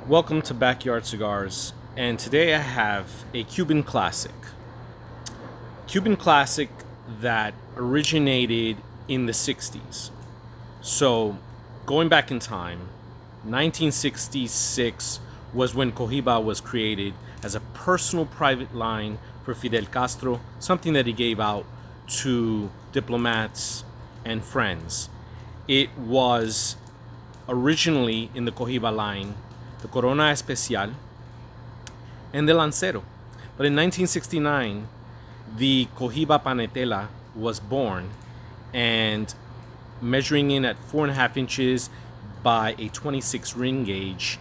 Welcome to Backyard Cigars, and today I have a Cuban classic. Cuban classic that originated in the 60s. So, going back in time, 1966 was when Cohiba was created as a personal private line for Fidel Castro, something that he gave out to diplomats and friends. It was originally in the Cohiba line the Corona Especial and the Lancero. But in 1969, the Cohiba Panetela was born, and measuring in at 4.5 inches by a 26 ring gauge,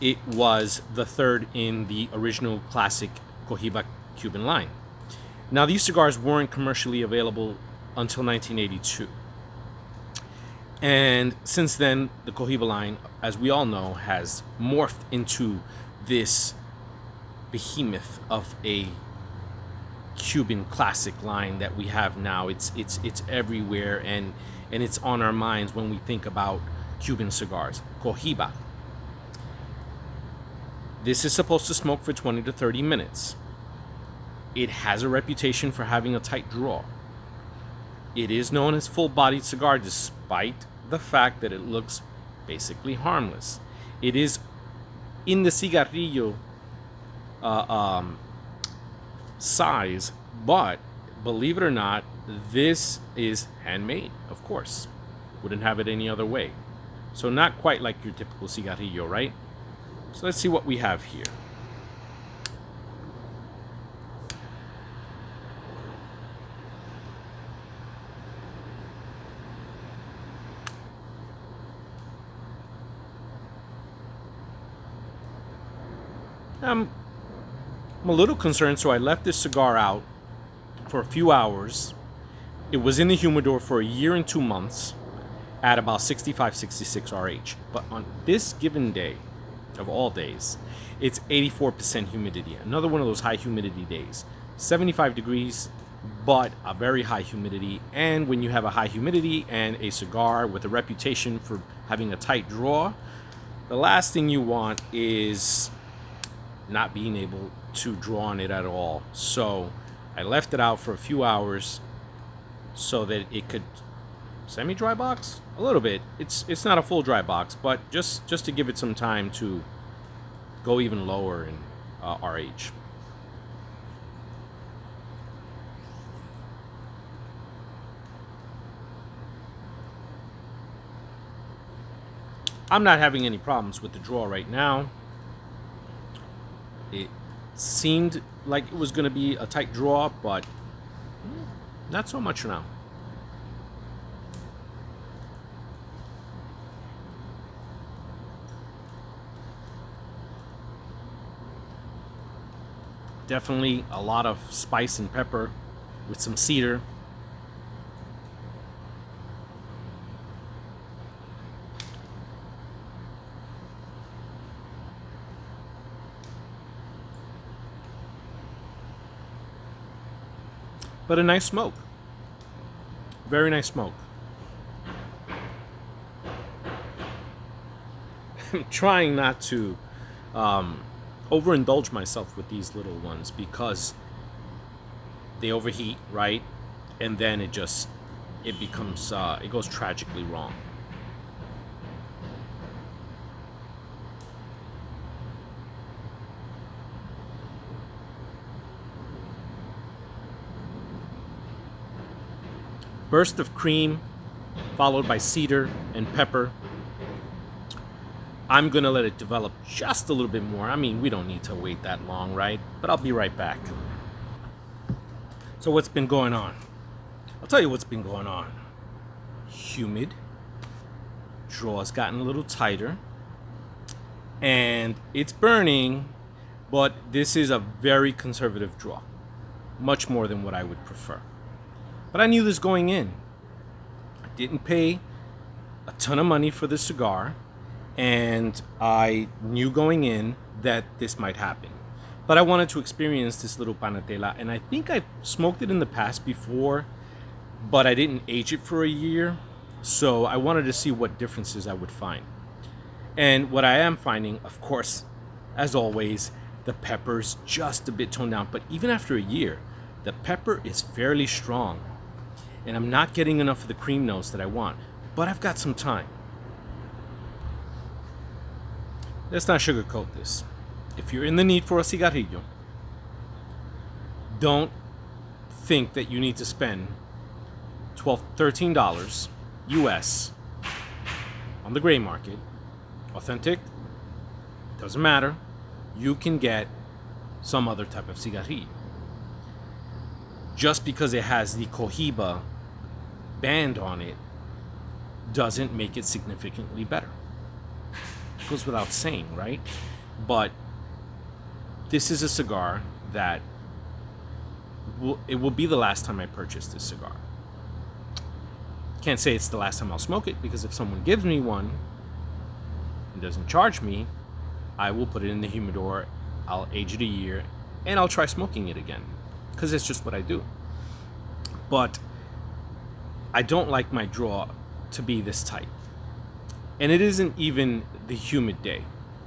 it was the third in the original classic Cohiba Cuban line. Now, these cigars weren't commercially available until 1982. And since then, the Cohiba line, as we all know, has morphed into this behemoth of a Cuban classic line that we have now. It's everywhere, and it's on our minds when we think about Cuban cigars. Cohiba. This is supposed to smoke for 20 to 30 minutes. It has a reputation for having a tight draw. It is known as full-bodied cigar despite the fact that it looks basically harmless. It is in the cigarrillo size, but believe it or not, this is handmade, of course. Wouldn't have it any other way. So not quite like your typical cigarrillo, right? So let's see what we have here. I'm a little concerned, so I left this cigar out for a few hours. It was in the humidor for a year and 2 months at about 65, 66 RH. But on this given day, of all days, it's 84% humidity. Another one of those high humidity days. 75 degrees, but a very high humidity. And when you have a high humidity and a cigar with a reputation for having a tight draw, the last thing you want is not being able to draw on it at all. So I left it out for a few hours so that it could semi-dry box a little bit. It's not a full dry box, but just to give it some time to go even lower in RH. I'm not having any problems with the draw right now. It seemed like it was going to be a tight draw, but not so much now. Definitely a lot of spice and pepper with some cedar. But a nice smoke. Very nice smoke. I'm trying not to overindulge myself with these little ones because they overheat, right? And then it becomes, it goes tragically wrong. Burst of cream, followed by cedar and pepper. I'm gonna let it develop just a little bit more. I mean, we don't need to wait that long, right? But I'll be right back. So what's been going on? I'll tell you what's been going on. Humid. Draw's gotten a little tighter. And it's burning, but this is a very conservative draw. Much more than what I would prefer. But I knew this going in. I didn't pay a ton of money for the cigar, and I knew going in that this might happen. But I wanted to experience this little panetela, and I think I smoked it in the past before, but I didn't age it for a year, so I wanted to see what differences I would find. And what I am finding, of course, as always, the pepper's just a bit toned down. But even after a year, the pepper is fairly strong. And I'm not getting enough of the cream notes that I want. But I've got some time. Let's not sugarcoat this. If you're in the need for a cigarrillo, don't think that you need to spend $12, $13 US on the gray market. Authentic, doesn't matter. You can get some other type of cigarrillo. Just because it has the Cohiba band on it doesn't make it significantly better. It goes without saying, right? But this is a cigar that it will be the last time I purchase this cigar. Can't say it's the last time I'll smoke it, because if someone gives me one and doesn't charge me, I will put it in the humidor, I'll age it a year, and I'll try smoking it again, because it's just what I do. But I don't like my draw to be this tight. And it isn't even the humid day.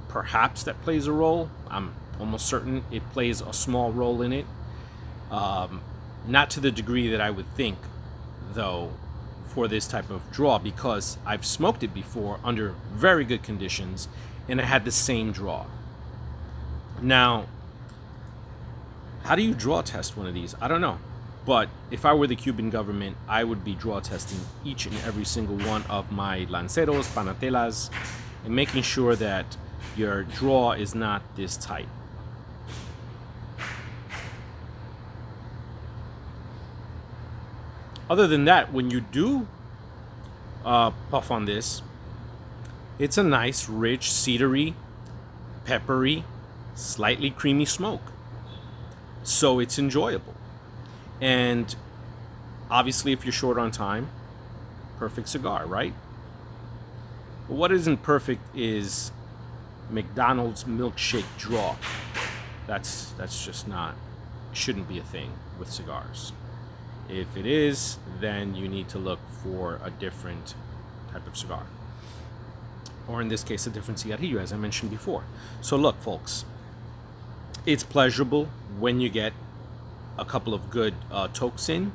Perhaps that plays a role. I'm almost certain it plays a small role in it. Not to the degree that I would think, though, for this type of draw, because I've smoked it before under very good conditions and I had the same draw. Now, how do you draw test one of these? I don't know. But if I were the Cuban government, I would be draw testing each and every single one of my lanceros, panetelas, and making sure that your draw is not this tight. Other than that, when you do puff on this, it's a nice, rich, cedary, peppery, slightly creamy smoke. So it's enjoyable. And obviously, if you're short on time, perfect cigar, right? But what isn't perfect is McDonald's milkshake draw. That's just not, shouldn't be a thing with cigars. If it is, then you need to look for a different type of cigar. Or in this case, a different cigarrillo, as I mentioned before. So look, folks, it's pleasurable when you get a couple of good tokes in.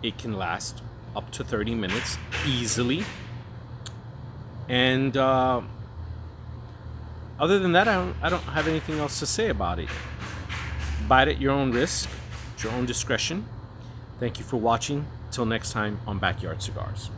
It can last up to 30 minutes easily. And other than that, I don't have anything else to say about it. Buy it at your own risk, at your own discretion. Thank you for watching. Till next time on Backyard Cigars.